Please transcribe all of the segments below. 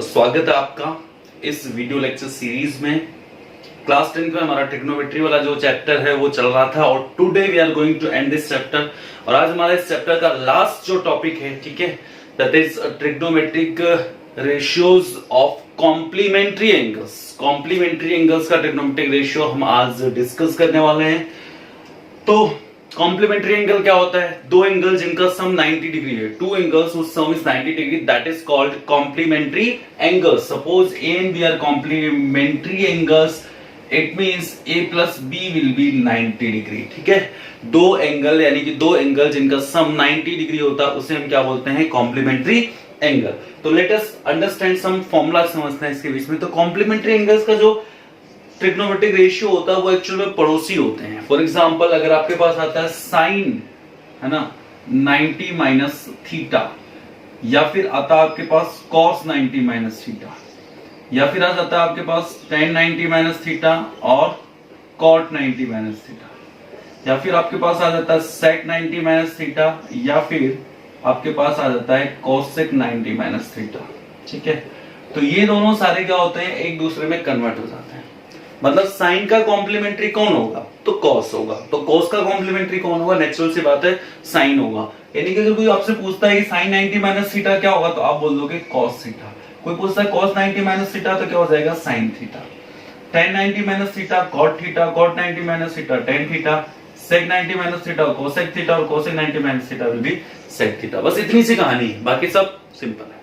स्वागत है आपका इस वीडियो लेक्चर सीरीज में। क्लास 10 का हमारा ट्रिग्नोमेट्री वाला जो चैप्टर है वो चल रहा था और today we are going to end this chapter. और आज हमारा इस चैप्टर का लास्ट जो टॉपिक है, ठीक है, that is trigonometric ratios of complementary angles. Complementary angles का ट्रिग्नोमेट्रिक रेशियो हम आज डिस्कस करने वाले हैं। तो कॉम्प्लीमेंट्री एंगल क्या होता है? दो एंगल जिनका सम 90 डिग्री है, two angles whose sum is 90 degree, that is called complementary angles. Suppose A and B are complementary angles, it means A plus B will be 90 degree. ठीक है, दो angle यानी कि दो एंगल जिनका sum 90 degree होता है उसे हम क्या बोलते हैं? Complementary angle. तो let us understand some formula समझते हैं इसके बीच में। तो कॉम्प्लीमेंट्री एंगल्स का जो ट्रिग्नोमेट्रिक रेशियो होता है वो एक्चुअल में पड़ोसी होते हैं। फॉर एग्जांपल अगर आपके पास आता है साइन, है ना, 90 माइनस थीटा, या फिर आता है आपके पास कॉस 90 माइनस थीटा, या फिर आ जाता है आपके पास tan 90 माइनस थीटा और cot 90 माइनस थीटा, या फिर आपके पास आ जाता है sec 90 माइनस थीटा, या फिर आपके पास आ जाता है cosec 90 माइनस थीटा। ठीक है, तो ये दोनों सारे क्या होते हैं? एक दूसरे में कन्वर्ट हो जाते हैं। मतलब साइन का कॉम्प्लीमेंट्री कौन होगा? तो कॉस होगा। तो कॉस का कॉम्प्लीमेंट्री कौन होगा? नेचुरल सी बात है, साइन होगा। यानी कि अगर कोई आपसे पूछता है साइन 90 माइनस थीटा क्या होगा, तो आप बोल दोगे कॉस थीटा। कोई पूछता है कॉस 90 माइनस थीटा, तो क्या हो जाएगा? Sine theta. tan 90 minus theta cot theta, cot 90 minus theta tan theta, sec 90 minus theta cosec theta, और cosec 90 minus theta will be sec theta. बस इतनी सी कहानी है, बाकी सब सिंपल है।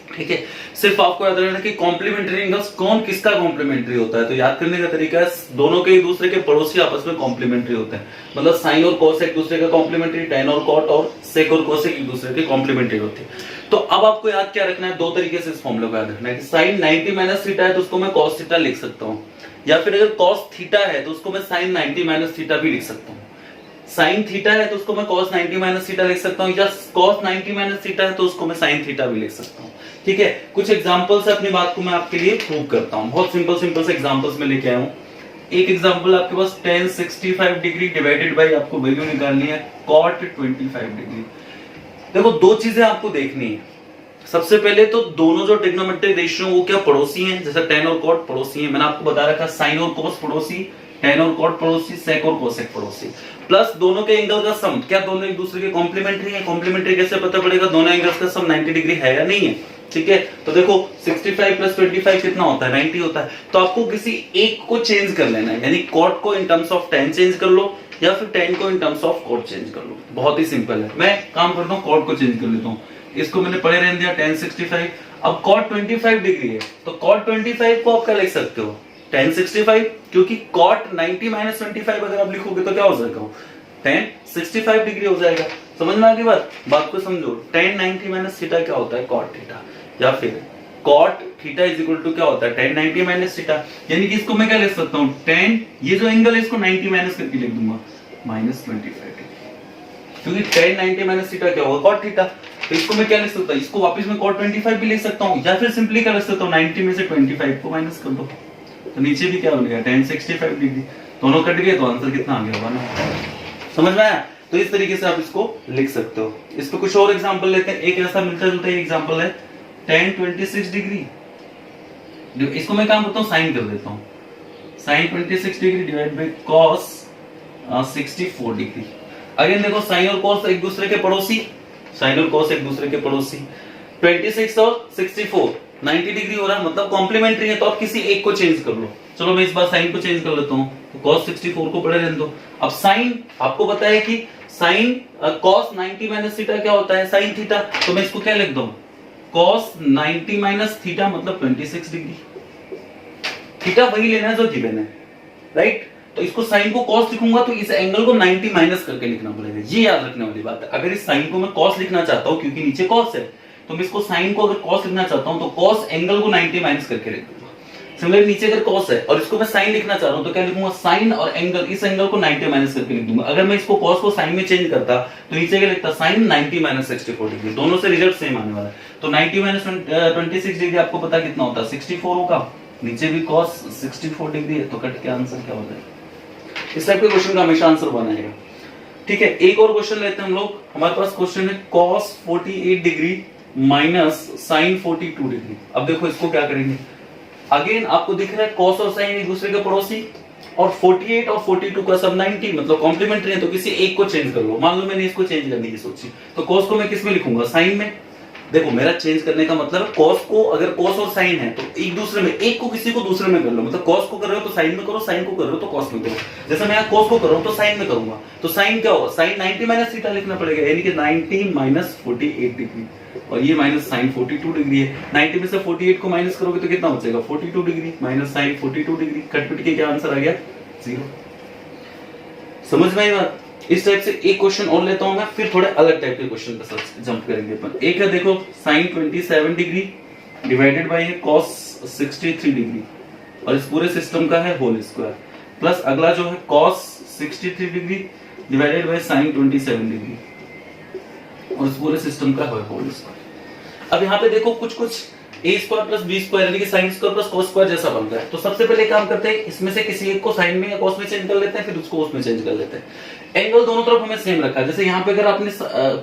ठीक है, सिर्फ आपको याद रखना कि कॉम्प्लीमेंट्री एंगल्स कौन किसका कॉम्प्लीमेंट्री होता है। तो याद करने का तरीका है, दोनों के एक दूसरे के पड़ोसी आपस में कॉम्प्लीमेंट्री होते हैं। मतलब साइन और कॉस एक दूसरे का कॉम्प्लीमेंट्री, tan और कॉट और सेक और कोसेक एक दूसरे के कॉम्प्लीमेंट्री होते हैं। तो अब आपको याद क्या रखना है? दो तरीके से इस फॉर्मूले को याद रखना है कि साइन 90 माइनस थीटा है तो उसको मैं कॉस थीटा लिख सकता हूँ, या फिर अगर कॉस थीटा है तो उसको मैं साइन 90 माइनस थीटा भी लिख सकता हूँ। साइन थीटा है तो उसको मैं cos 90 माइनस थीटा लिख सकता हूँ, या cos 90 माइनस थीटा है तो उसको मैं sin थीटा भी लिख सकता हूँ। ठीक है, कुछ एग्जांपल से अपनी बात को मैं आपके लिए प्रूव करता हूँ। बहुत सिंपल सिंपल से एग्जांपल्स में लेके आया हूँ। एक एग्जांपल आपके पास tan 65 डिग्री डिवाइडेड बाय, आपको वैल्यू निकालनी है cot 25 डिग्री। देखो दो चीजें आपको देखनी है। सबसे पहले तो दोनों जो ट्रिग्नोमेट्रिक रेशियो वो क्या पड़ोसी हैं, जैसे tan और cot पड़ोसी हैं। मैंने आपको बता रखा sin और cos पड़ोसी, tan और cot पड़ोसी, sec और cosec पड़ोसी, प्लस दोनों के एंगल का सम। क्या दोनों एक दूसरे के कॉम्प्लीमेंट्री हैं? कॉम्प्लीमेंट्री कैसे पता पड़ेगा? दोनों एंगल्स का सम 90 डिग्री है या नहीं है। ठीक है, तो देखो 65 प्लस 25 कितना होता है? 90 होता है। तो आपको किसी एक को चेंज कर लेना है, यानी cot को in terms of tan change कर लो, या फिर tan को in terms of cot change कर लो। बहुत ही सिंपल है। मैं काम करता हूँ, cot को चेंज कर लेता हूँ। इसको मैंने पढ़े रहने दिया tan 65। अब cot 25 डिग्री है तो cot 25 को आप क्या लिख सकते हो? tan 65, क्योंकि cot 90 माइनस 25 अगर आप लिखोगे तो क्या हो जाएगा? tan 65 डिग्री हो जाएगा। समझ में आ गई बात को समझो। tan 90 माइनस थीटा क्या होता है? cot theta. या फिर cot theta is equal to क्या होता है? tan 90 minus theta. यानी कि इसको मैं क्या लिख सकता हूँ? tan, ये जो एंगल है इसको 90 माइनस करके लिख दूंगा माइनस 25 डिग्री, क्योंकि tan 90 माइनस थीटा क्या होगा? cot theta. तो इसको मैं क्या लिख सकता हूँ? इसको वापस में cot 25 भी लिख सकता हूँ, या फिर सिंपली क्या लिख सकता हूँ? 90 में से 25 को माइनस कर दो, तो नीचे भी क्या हो गया? tan 65 degree. दोनों कट गए तो आंसर कितना आ गया होगा ना? समझ में आया? तो इस तरीके से आप इसको लिख सकते हो। इस पे कुछ और एग्जांपल लेते हैं। एक ऐसा मिलता जुलता एग्जांपल है tan 26 डिग्री। इसको मैं काम करता हूँ, साइन कर देता हूँ। sin 26 degree divide bye cos 64 degree. Again देखो साइन और cos एक दूसरे के पड़ोसी, साइन और cos एक दूसरे के पड़ोसी। 26 और 64 90 डिग्री हो रहा है, मतलब कॉम्प्लीमेंट्री है। तो आप किसी एक को चेंज कर लो। चलो मैं इस बार साइन को चेंज कर लेता हूँ, तो cos 64 को पड़े रहने दो। अब साइन आपको पता है कि साइन cos 90 माइनस थीटा क्या होता है? Sine theta. तो मैं इसको क्या लिख दूं? cos 90 माइनस थीटा मतलब 26 डिग्री। थीटा वही लेना है जो गिवन है, राइट? तो इसको साइन को cos लिखूंगा तो इस एंगल को 90 माइनस करके लिखना पड़ेगा। ये याद रखने वाली बात है। अगर इस साइन को मैं cos लिखना चाहता हूं क्योंकि नीचे cos है, तो मैं इसको साइन को अगर cos लिखना चाहता हूं तो cos एंगल को 90 माइनस करके लिख दूंगा। सिमिलरली नीचे अगर cos है और इसको मैं साइन लिखना चाह रहा हूं तो क्या लिखूंगा? साइन और एंगल, इस एंगल को 90 माइनस करके लिख दूंगा। अगर मैं इसको cos को साइन में चेंज करता तो नीचे क्या लिखता? Sine 90 minus 64 degree. दोनों से रिजल्ट सेम आने वाला है। तो 90 माइनस 26 डिग्री आपको पता कितना होता है? 64 होगा। नीचे भी cos 64 डिग्री है, तो कट के आंसर क्या होता है? इस टाइप के क्वेश्चन का हमेशा आंसर बनाएगा। ठीक है, एक और क्वेश्चन लेते हैं हम लोग। हमारे पास क्वेश्चन है cos 48 degree minus sine 42 degree. अब देखो इसको क्या करेंगे, अगेन आपको दिख रहा है कॉस और साइन एक दूसरे के पड़ोसी, और 48 और 42 का सब 90 मतलब कॉम्प्लीमेंट्री है, तो किसी एक को चेंज कर लो। मान लो मैंने इसको चेंज करने की सोची, तो कॉस को मैं किस में लिखूंगा, साइन में। देखो मेरा चेंज करने का मतलब कॉस को, अगर कॉस और साइन है तो एक दूसरे में, एक को किसी को दूसरे में कर लो। मतलब कॉस को कर रहे हो तो साइन में करो, साइन को कर रहे हो तो कॉस में करो। जैसे मैं कॉस को कर रहा हूं तो साइन में करूंगा, तो साइन क्या होगा, साइन 90 माइनस थीटा लिखना पड़ेगा, यानी कि 90 माइनस 48 डिग्री, और ये माइनस साइन 42 डिग्री है। 90 में से 48 को माइनस करोगे तो कितना बचेगा, 42 डिग्री माइनस साइन 42 डिग्री। कटपिट के क्या आंसर आ गया, 0। समझ में आई बात। इस टाइप से एक क्वेश्चन और लेता हूं मैं, फिर थोड़े अलग टाइप के क्वेश्चन के साथ जंप करेंगे अपन। एक है देखो sine 27 degree divided by cos 63 degree, और इस पूरे सिस्टम का है होल स्क्वायर, प्लस अगला जो है cos 63 degree divided by sine 27 degree, और इस पूरे सिस्टम का है होल स्क्वायर। अब यहाँ पे देखो कुछ कुछ ए स्क्वायर प्लस बी स्क्वायर यानी कि sine square plus cos square जैसा बन रहा है। तो सबसे पहले काम करते हैं, इसमें से किसी एक को साइन में या कॉस में चेंज कर लेते हैं, फिर उसको उसमें चेंज कर लेते हैं। एंगल दोनों तरफ हमें सेम रखा है। जैसे यहाँ पे अगर आपने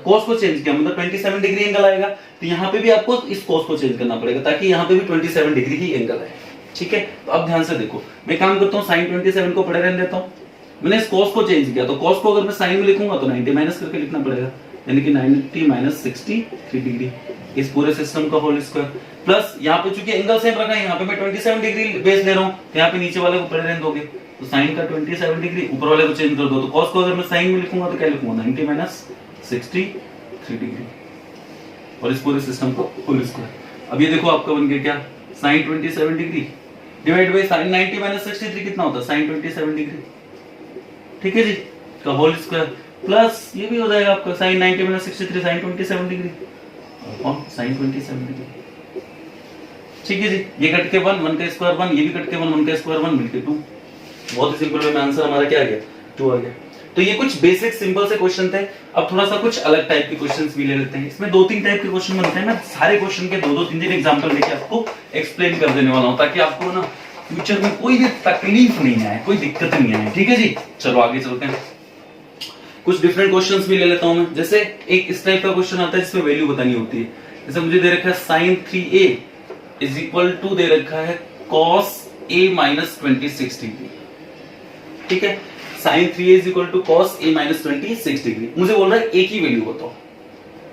कॉस को चेंज किया मतलब 27 डिग्री एंगल आएगा, तो यहाँ पे भी आपको इस कॉस को चेंज करना पड़ेगा ताकि यहाँ पे भी 27 डिग्री ही एंगल आए। ठीक है, तो अब ध्यान से देखो, मैं काम करता हूँ साइन 27 को पड़े रहने देता हूँ। मैंने इस कॉस को चेंज किया, तो कॉस को अगर मैं साइन में लिखूंगा तो 90 माइनस करके लिखना पड़ेगा, यानी कि 90 माइनस 63 डिग्री, इस पूरे सिस्टम का होल स्क्वायर। प्लस यहाँ पे चूंकि एंगल सेम रखा है, यहाँ पे मैं 27 डिग्री बेस ले रहा हूँ, तो यहाँ पे नीचे वाले को पड़े रहने दोगे, तो साइन का 27 डिग्री, ऊपर वाले को चेंज कर दो। तो कॉस को अगर मैं साइन में लिखूंगा तो क्या लिखूंगा, 90 माइनस 63 डिग्री, और इस पूरे सिस्टम को होल स्क्वायर। अब ये देखो आपका बन गया क्या, sine 27 degree divide by sine 90 minus 63 कितना होता है, साइन 27 डिग्री। ठीक है जी, का होल स्क्वायर, प्लस ये भी हो जाएगा आपका साइन 90 माइनस 63 साइन 27 डिग्री और साइन 27 डिग्री। ठीक है जी, ये कट के 1 का स्क्वायर 1, ये भी कट के 1 का स्क्वायर 1 मिलके 2। बहुत ही सिंपल वे में आंसर हमारा क्या आ गया, 2 आ गया। तो ये कुछ बेसिक सिंपल से क्वेश्चन थे। अब थोड़ा सा कुछ अलग टाइप के क्वेश्चंस भी ले लेते हैं। इसमें 2-3 टाइप के क्वेश्चन बनते हैं। मैं सारे क्वेश्चन के 2-2 3-3 एग्जांपल लेके आपको एक्सप्लेन कर देने वाला हूं, ताकि आपको ना फ्यूचर में कोई भी तकलीफ नहीं आए, कोई दिक्कत नहीं आए। ठीक है जी, चलो आगे चलते हैं। कुछ डिफरेंट क्वेश्चंस भी ले लेता हूं मैं। जैसे एक इस टाइप का क्वेश्चन आता है जिसमें वैल्यू बतानी होती है। जैसे मुझे दे रखा है sin 3a is equal to दे रखा है cos a माइनस 26 डिग्री। ठीक है, sin 3a is equal to cos a minus 26 degree. मुझे बोल रहा है a की वैल्यू बताओ।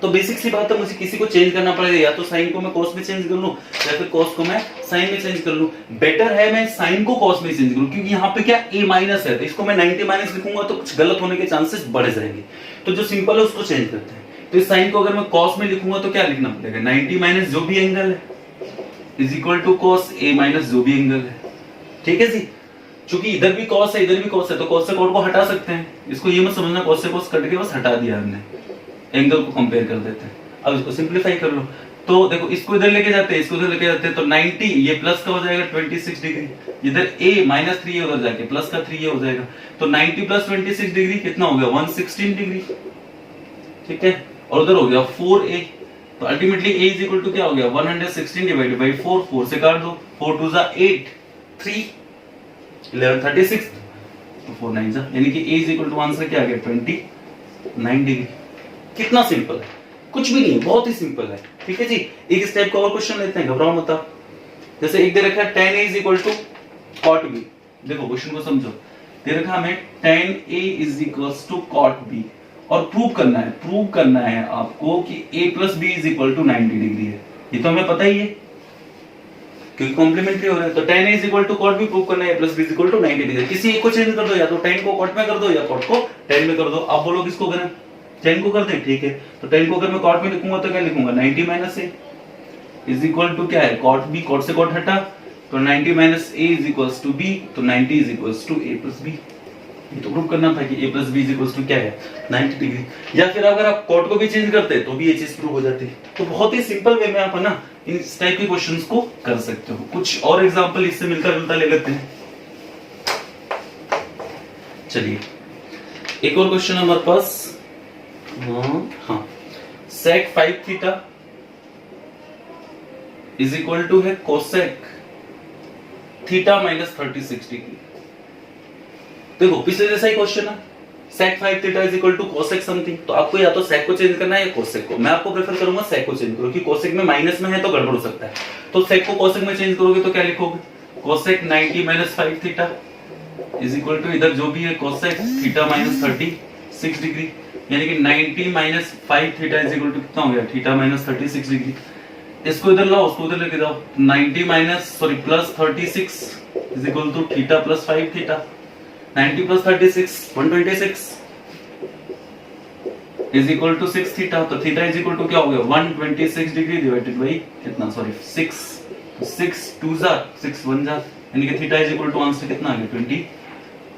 तो बेसिक सी बात है, मुझे किसी को चेंज करना पड़ेगा, या तो साइन को मैं कॉस में चेंज कर लूं या फिर कॉस को मैं साइन में चेंज कर लूं। बेटर है मैं साइन को कॉस में चेंज करूं, क्योंकि यहाँ पे क्या a माइनस है, तो इसको मैं 90 माइनस लिखूंगा तो कुछ गलत होने के चांसेस बढ़ जाएंगे। तो जो सिंपल है उसको चेंज करते हैं। तो इस साइन को अगर मैं कॉस में लिखूंगा तो क्या लिखना पड़ेगा, 90 माइनस जो भी एंगल है is equal to cos a minus जो भी एंगल है। ठीक है जी, चूंकि इधर भी कॉस है इधर भी कॉस है, तो कॉस से कॉट को हटा सकते हैं। इसको ये मत समझना कॉस से कॉस कट के बस हटा दिया हमने, एंगल को कंपेयर कर देते हैं। अब इसको सिंपलीफाई कर लो, तो देखो इसको इधर लेके जाते हैं, इसको इधर लेके जाते हैं, तो 90 ये प्लस का हो जाएगा 26 डिग्री, इधर a माइनस 3 उधर जाके प्लस का 3 हो जाएगा, तो 90 प्लस 26 डिग्री कितना हो गया, 116 डिग्री। ठीक है, और उधर हो गया 4a, तो ultimately a is equal to क्या हो गया, 116 डिवाइडेड बाय 4, 4 से काट दो, 4 2 जा 8, 3 11 36, तो 4 9 जा, यानी कि a is equal to answer क्या आ गया, 29 डिग्री। कितना सिंपल है, कुछ भी नहीं, बहुत ही सिंपल है। ठीक है जी, एक इस टाइप का और क्वेश्चन लेते हैं, घबराओ मत आप। जैसे एक दे रखा है tan a is equal to cot b। देखो क्वेश्चन को समझो, दे रखा हमें tan a is equals to cot b, और प्रूव करना है आपको कि a plus b is equal to 90 degree है। ये तो हमें पता ही है क्योंकि कॉम्प्लीमेंट्री हो रहा है। तो tan a is equal to cot b prove करना है, a plus b is equal to 90 degree. किसी एक को चेंज कर दो, या तो tan को cot में कर दो या cot को tan में कर दो। आप बोलो किसको करें, tan को कर दें। ठीक है, तो tan को अगर मैं cot में लिखूंगा तो क्या लिखूंगा, 90 minus a is equal to क्या है, cot b, cot से cot हटा, तो 90 minus a is equals to b, तो 90 is equals to a plus b। ये तो प्रूव करना था कि a plus b is equals to क्या है, 90 डिग्री। या फिर अगर आप cot को भी चेंज करते तो भी ये चीज प्रूव हो जाती। तो बहुत ही सिंपल वे में आप ना इस टाइप के क्वेश्चंस को कर सकते हो। कुछ और एग्जांपल इससे मिलता जुलता ले लेते हैं। चलिए एक और क्वेश्चन हमारे पास, हाँ, sec 5 theta is equal to है कोसेक थीटा माइनस 36 डिग्री। देखो पिछले जैसा ही क्वेश्चन है, sec 5 theta is equal to cosec something. तो आपको या तो sec को चेंज करना है या cosec को। मैं आपको प्रेफर करूंगा sec को चेंज करो, क्योंकि cosec में माइनस में है तो गड़बड़ हो सकता है। तो sec को cosec में चेंज करोगे तो क्या लिखोगे, cosec 90 minus 5 theta is equal to इधर जो भी है cosec थीटा माइनस 36 डिग्री, यानी कि 90 minus 5 theta is equal to कितना हो गया, थीटा माइनस 36 डिग्री। इसको इधर लाओ, उसको उधर लेके जाओ, 90 minus sorry plus 36 is equal to theta plus 5 theta. 90 plus 36 126 is equal to 6 theta. तो थीटा इज इक्वल टू क्या हो गया, 126 डिग्री डिवाइडेड बाई कितना, सॉरी 6, 6 2 जार 6 1 जार, यानी कि theta is equal to answer कितना आ गया,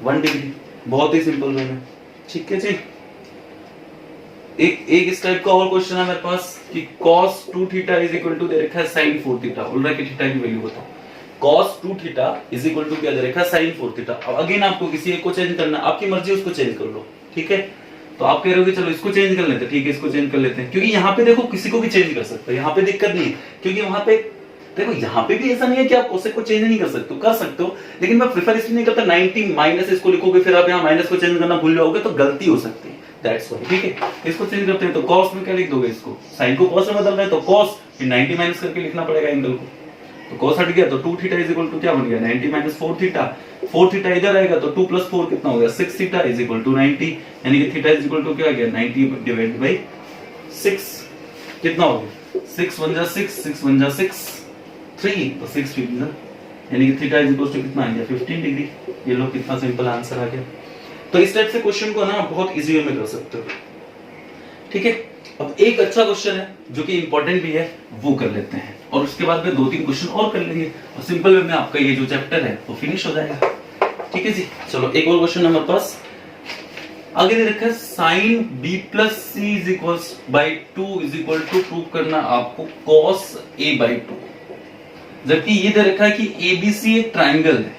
21 डिग्री। बहुत ही सिंपल वे में, ठीक है जी। एक इस टाइप का और क्वेश्चन है मेरे पास कि cos 2 theta is equal to दे रखा है sin 4 थीटा। बोल रहा है कि थीटा की वैल्यू बताओ। cos 2 theta is equal to क्या दे रखा है, sin 4 थीटा। अब अगेन आपको किसी एक को चेंज करना, आपकी मर्जी उसको चेंज कर लो, ठीक है। तो आप कह रहे हो कि चलो इसको चेंज कर लेते हैं, ठीक है इसको चेंज कर लेते हैं, क्योंकि यहाँ पे देखो किसी को भी चेंज कर सकते हो, यहाँ पे दिक्कत नहीं है। क्योंकि वहां पे देखो यहाँ पे भी ऐसा नहीं है कि आप cosec को चेंज नहीं कर सकते हो, कर सकते हो, लेकिन मैं प्रेफर इसलिए नहीं करता। 90 माइनस इसको लिखोगे फिर आप यहाँ माइनस को चेंज करना भूल जाओगे तो गलती हो सकती है, दैट्स व्हाई, ठीक है। इसको चेंज करते हैं तो cos में क्या लिख दोगे, इसको sin को cos में बदलना है तो cos, फिर 90 माइनस करके लिखना पड़ेगा एंगल को। तो cos हट गया तो 2 थीटा इज इक्वल टू क्या बन गया, 90 माइनस 4 थीटा। 4 थीटा इधर आएगा तो 2 प्लस 4 कितना हो गया, 6 थीटा इज इक्वल टू 90, यानी कि थीटा इज इक्वल टू क्या आ गया, 90 डिवाइडेड बाय 6 कितना हो गया, 6 1 जा 6, 6 1 जा 6 3, तो 6 2 जा, यानी कि थीटा इज इक्वल टू कितना आ गया, 15 डिग्री। ये लो कितना सिंपल आंसर आ गया। तो इस टाइप से क्वेश्चन को ना बहुत इजी वे में कर सकते हो, ठीक है। अब एक अच्छा क्वेश्चन है जो कि इंपॉर्टेंट भी है, वो कर लेते हैं और उसके बाद में 2-3 क्वेश्चन और कर लेंगे और सिंपल वे में आपका ये जो चैप्टर है वो फिनिश हो जाएगा, ठीक है जी। चलो एक और क्वेश्चन हमारे पास आगे दे रखा है, sin b plus C is equal by 2 is equal to prove करना आपको cos a बाई 2, जबकि ये दे रखा है कि ABC एक ट्राइंगल है,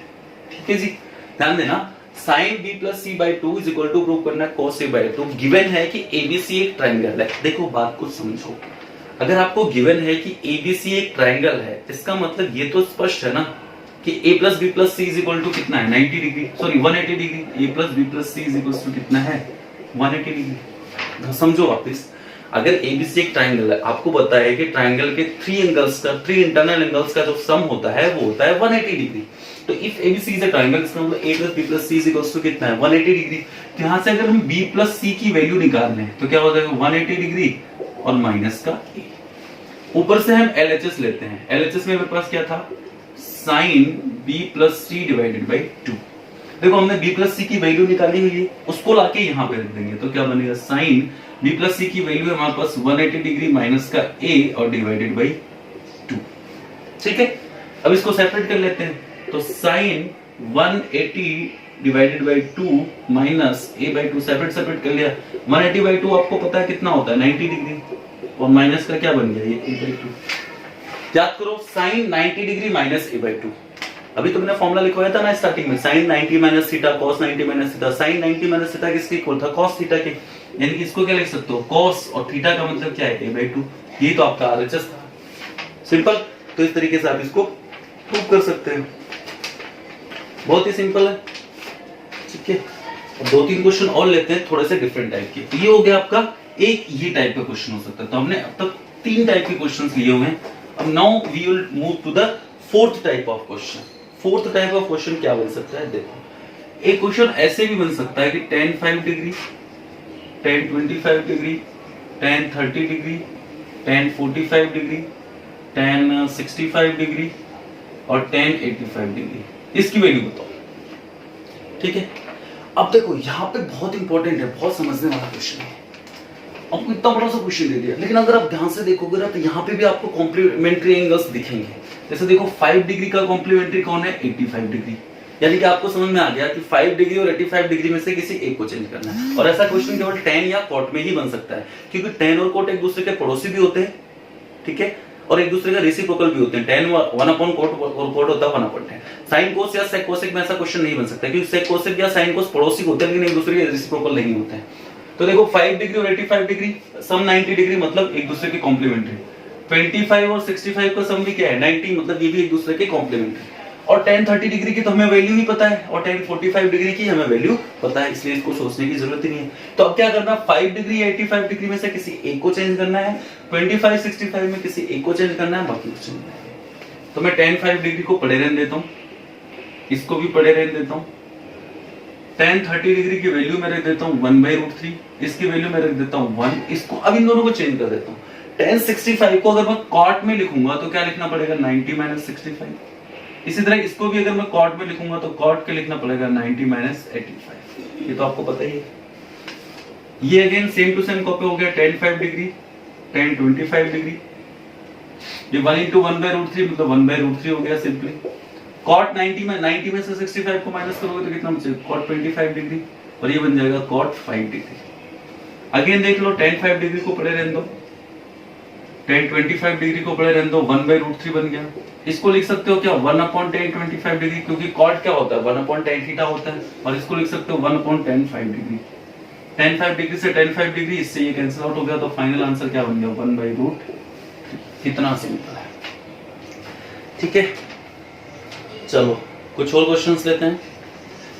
ठीक है जी। ध्यान देना, sin b plus C by 2 is equal to prove करना है cos a बाई 2। गिवन है कि ABC एक ट्राइंगल है। देखो बात को समझो, अगर आपको गिवन है कि ABC एक ट्राइंगल है, इसका मतलब ये तो स्पष्ट है ना कि a plus B plus C is equal to कितना है, 90 degree, sorry 180 degree. a plus B plus C is equal to कितना है, 180 डिग्री। समझो वापस, अगर ABC एक ट्राइंगल है, आपको पता है कि ट्राइंगल के 3 एंगल्स का, 3 इंटरनल एंगल्स का जो सम होता है वो होता है 180 डिग्री। तो if ABC is a triangle, इसका मतलब a plus B plus C is equal to कितना है, 180 डिग्री। तो यहां से अगर हम b प्लस सी की वैल्यू निकाल लें तो क्या हो जाएगा, 180 डिग्री और माइनस का a। ऊपर से हम LHS लेते हैं। LHS में मेरे पास क्या था, sin b plus C divided by 2। देखो हमने b प्लस सी की वैल्यू निकाली हुई है, उसको लाके यहाँ पे रख देंगे तो क्या बनेगा, sin b प्लस सी की वैल्यू है हमारे पास 180 डिग्री माइनस का a और डिवाइडेड बाई 2, ठीक है। अब इसको सेपरेट कर लेते हैं तो sin 180 divided by 2 minus a by 2 separate कर लिया। 180 बाई 2 आपको पता है कितना होता है, 90 डिग्री, और माइनस का क्या बन गया, ये a बाई 2। याद करो, sin 90 degree minus a by 2। अभी तुमने फॉर्मूला लिखवाया था ना स्टार्टिंग में, sin 90 minus theta cos 90 minus theta. sin 90 minus theta किसके इक्वल था, cos थीटा के, यानी कि इसको क्या लिख सकते हो, cos और थीटा का मतलब क्या है, a बाई 2। ये तो आपका RHS था, सिंपल। तो इस तरीके से आप इसको प्रूव कर सकते हो, बहुत ही सिंपल है, ठीक है। 2-3 क्वेश्चन और लेते हैं थोड़े से डिफरेंट टाइप के। ये हो गया आपका एक ये टाइप का क्वेश्चन हो सकता है। तो हमने अब तक 3 टाइप के क्वेश्चंस लिए हुए हैं। अब now we will move to the 4th type of question. 4th type of question क्या बन सकता है, देखो एक क्वेश्चन ऐसे भी बन सकता है कि tan 5 degree, tan 25 degree, tan 30 degree, tan 45 degree, tan 65 degree और tan 85 डिग्री, इसकी वैल्यू बताओ, ठीक है। अब देखो यहाँ पे बहुत इंपॉर्टेंट है, बहुत समझने वाला क्वेश्चन है। आपको इतना बड़ा सा क्वेश्चन दे दिया, लेकिन अगर आप ध्यान से देखोगे ना तो यहाँ पे भी आपको कॉम्प्लीमेंट्री एंगल्स दिखेंगे। जैसे देखो 5 डिग्री का कॉम्प्लीमेंट्री कौन है, 85 डिग्री, यानी कि आपको समझ में आ गया कि 5 डिग्री और 85 डिग्री में से किसी एक को चेंज करना है। और ऐसा क्वेश्चन केवल tan या cot में ही बन सकता है, क्योंकि tan और cot एक दूसरे के पड़ोसी भी होते हैं, ठीक है, और एक दूसरे का रेसिप्रोकल भी होते हैं। tan 1/cot और cot होता है 1/tan। sin cos या sec cosec में ऐसा क्वेश्चन नहीं बन सकता, क्योंकि sec cosec या sin cos पड़ोसी होते हैं लेकिन एक दूसरे के रेसिप्रोकल नहीं होते हैं। तो देखो 5 डिग्री और 85 डिग्री सम 90 डिग्री, मतलब एक दूसरे के कॉम्प्लीमेंट्री। 25 और 65 का सम भी क्या है, 90, मतलब ये भी एक दूसरे के कॉम्प्लीमेंट्री। और tan 30 डिग्री की तो हमें वैल्यू ही पता है और tan 45 डिग्री की हमें वैल्यू पता है, इसलिए इसको सोचने की जरूरत ही नहीं है। तो अब क्या करना, 5 डिग्री 85 डिग्री में से किसी एक को चेंज करना है, 25 65 में किसी एक को चेंज करना है, बाकी कुछ नहीं है। तो मैं tan 5 डिग्री को पड़े रहने देता हूं, इसको भी पड़े रहने देता हूं। tan 30 डिग्री की वैल्यू मैं रख देता हूं 1/√3, इसकी वैल्यू मैं रख देता हूं 1, इसको अब इन दोनों को चेंज कर देता हूं। tan 65 को अगर मैं कॉट में लिखूंगा तो क्या लिखना पड़ेगा 90 - 65। इसी तरह इसको भी अगर मैं कॉट में लिखूंगा तो कॉट के लिखना पड़ेगा 90 - 85। ये तो आपको पता ही है। ये again same to same copy हो गया, tan 5 डिग्री tan 25 डिग्री, ये 1 × 1/√3 मतलब 1/√3 हो गया सिंपली। cot 90 में से 65 को माइनस करोगे तो कितना बचेगा cot 25 डिग्री, और ये बन जाएगा cot 5 डिग्री। अगेन देख लो tan 5 डिग्री को पड़े रहने दो, tan 25 डिग्री को पड़े रहने दो, 1/√3 बन गया। इसको लिख सकते हो क्या 1/tan 25 डिग्री, क्योंकि cot क्या होता है 1/tan थीटा होता है, और इसको लिख सकते हो 1/tan 5 डिग्री। tan 5 डिग्री से tan 5 डिग्री, इससे ये कैंसिल आउट हो गया, तो फाइनल आंसर क्या बन गया 1/√3। कितना सिंपल है, ठीक है। चलो कुछ और क्वेश्चंस लेते हैं।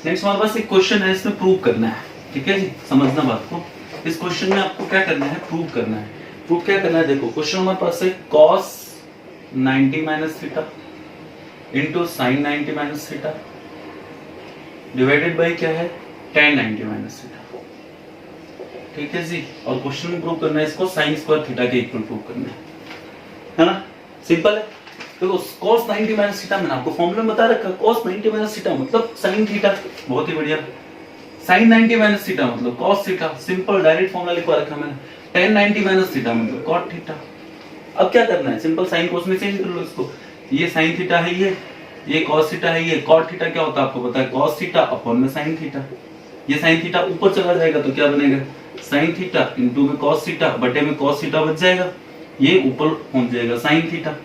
नेक्स्ट हमारे पास एक क्वेश्चन है, इसमें प्रूव करना है, ठीक है जी, समझना बात को। इस क्वेश्चन में आपको क्या करना है, प्रूव करना है। प्रूव क्या करना है, देखो क्वेश्चन हमारे पास है cos 90 - theta into sin 90 - theta divided by क्या है tan 90 - थीटा, ठीक है जी। और क्वेश्चन में प्रूव करना है इसको sin स्क्वायर थीटा के इक्वल प्रूव करना है ना, सिंपल है। देखो cos 90 - थीटा मैंने आपको फॉर्मूला बता रखा, cos 90 - थीटा मतलब sin थीटा, बहुत ही बढ़िया। sin 90 - थीटा मतलब cos theta, simple direct formula लिखवा रखा मैंने। tan 90 - थीटा मतलब cot थीटा। अब क्या करना है, सिंपल sin cos में चेंज कर लो इसको। ये sin थीटा है, ये cos थीटा है, ये cot थीटा क्या होता है आपको पता है cos थीटा अपॉन में sin थीटा। ये sin थीटा ऊपर चला जाएगा तो क्या बनेगा sin थीटा इनटू में cos थीटा बटे में cos थीटा बच जाएगा, ये ऊपर पहुंच जाएगा sin थीटा,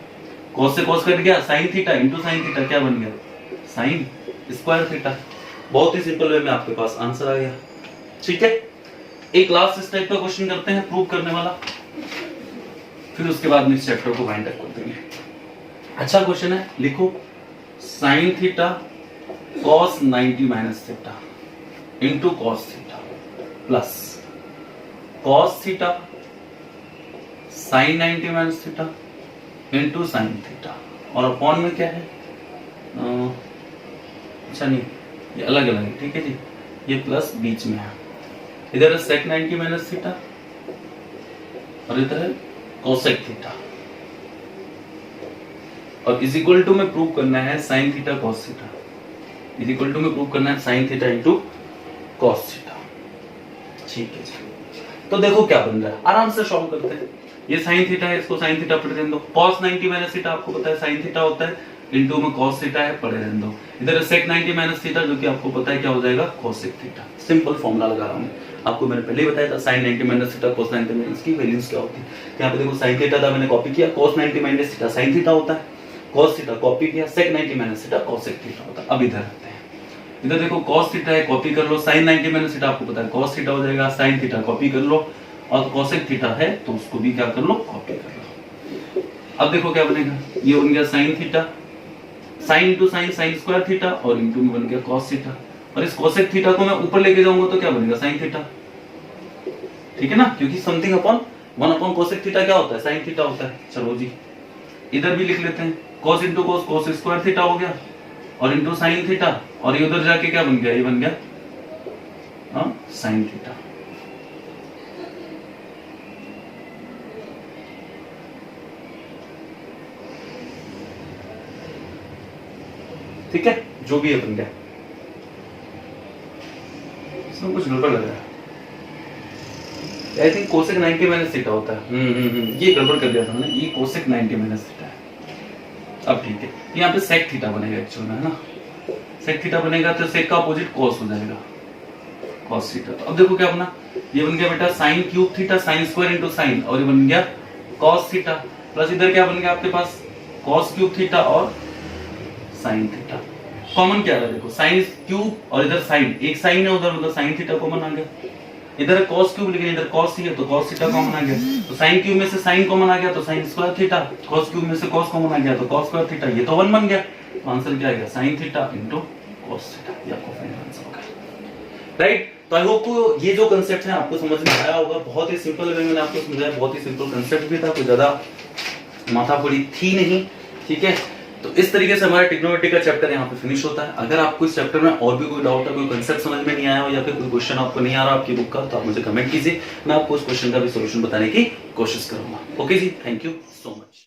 cos से cos कट गया, sin theta into sin theta क्या बन गया sin स्क्वायर थीटा। बहुत ही सिंपल वे में आपके पास आंसर आ गया, ठीक है। एक लास्ट इस टाइप का क्वेश्चन करते हैं प्रूव करने वाला, फिर उसके बाद नेक्स्ट चैप्टर को वाइंड अप कर देंगे। अच्छा क्वेश्चन है, लिखो sin theta cos 90 - theta into cos theta plus cos theta sin 90 - theta into sin theta, और अपॉन में क्या है अच्छा नहीं, ये अलग अलग है, ठीक है जी। ये प्लस बीच में है, इधर है sec 90 - थीटा और इधर है cosec थीटा, और इज इक्वल टू में प्रूव करना है sin theta cos theta, is equal to में प्रूव करना है sin theta into cos theta, ठीक है जी। तो देखो क्या बन रहा है, आराम से सॉल्व करते हैं। ये sin थीटा है, इसको sin थीटा पढ़े रहने दो, cos 90 - थीटा आपको पता है sin थीटा होता है, इनटू में cos थीटा है, पढ़े रहने दो। इधर sec 90 - थीटा जो कि आपको पता है क्या हो जाएगा cosec थीटा। सिंपल फॉर्मूला लगा रहा हूं, आपको मैंने पहले ही बताया था sin 90 - थीटा cos 90 इसकी वैल्यूज क्या होती है। यहाँ पे देखो sin थीटा था, मैंने कॉपी किया, cos 90 - थीटा sin थीटा होता है, cos थीटा कॉपी किया, sec 90 - थीटा cosec थीटा होता है। अब इधर रखते हैं, इधर देखो cos थीटा है, कॉपी कर लो, sin 90 - थीटा आपको पता है cos थीटा हो जाएगा, sin थीटा कॉपी कर लो, और cosec थीटा है तो उसको भी क्या कर लो कॉपी कर लो। अब देखो क्या बनेगा, ये बन गया sin theta, sin into sin sin square theta, और इंटू में बन गया cos थीटा, और इस cosec थीटा को मैं ऊपर लेके जाऊंगा तो क्या बनेगा sin थीटा, ठीक है ना, क्योंकि something upon 1 upon cosec theta क्या होता है sin थीटा होता है। चलो जी इधर भी लिख लेते हैं, cos into cos cos square theta हो गया, और इंटू sin थीटा, और ये उधर जाके क्या बन गया, ये बन गया sin थीटा। ठीक है, जो भी है बन गया, इसमें कुछ गड़बड़ लग रहा है, आई थिंक cosec 90 - थीटा होता है। ये गड़बड़ कर दिया था मैंने, ये cosec 90 - थीटा है। अब ठीक है, यहाँ पे sec थीटा बनेगा एक्चुअल में, है ना, sec थीटा बनेगा तो sec का अपोजिट cos हो जाएगा, cos थीटा। तो अब देखो क्या बना, ये बन गया बेटा sin cube theta sin square into sin, और ये बन गया cos थीटा, प्लस इधर क्या बन गया आपके पास cos क्यूब थीटा और sin थीटा। कॉमन क्या है, देखो sin क्यूब और इधर sin, एक sin है उधर, मतलब sin थीटा कॉमन आ गया, इधर है cos क्यूब लेकिन इधर cos ही है तो cos थीटा कॉमन आ गया, तो sin क्यूब में से sin कॉमन आ गया तो sin square theta, cos cube में से cos कॉमन आ गया तो cos स्क्वायर थीटा, ये तो 1 बन गया, तो आंसर क्या आएगा sin theta into cos theta, ये आपका फाइनल आंसर होगा, राइट। तो आई होप ये जो कंसेप्ट है आपको समझ में आया होगा। बहुत ही सिंपल वे में मैंने आपको समझाया, बहुत ही सिंपल कंसेप्ट भी था, कोई ज्यादा माथापड़ी थी नहीं, ठीक है। तो इस तरीके से हमारा ट्रिग्नोमेट्री का चैप्टर यहाँ पे फिनिश होता है। अगर आपको इस चैप्टर में और भी कोई डाउट है, कोई कंसेप्ट समझ में नहीं आया हो या फिर कोई क्वेश्चन आपको नहीं आ रहा आपकी बुक का, तो आप मुझे कमेंट कीजिए, मैं आपको उस क्वेश्चन का भी सोल्यूशन बताने की कोशिश करूंगा। ओके जी, थैंक यू सो मच।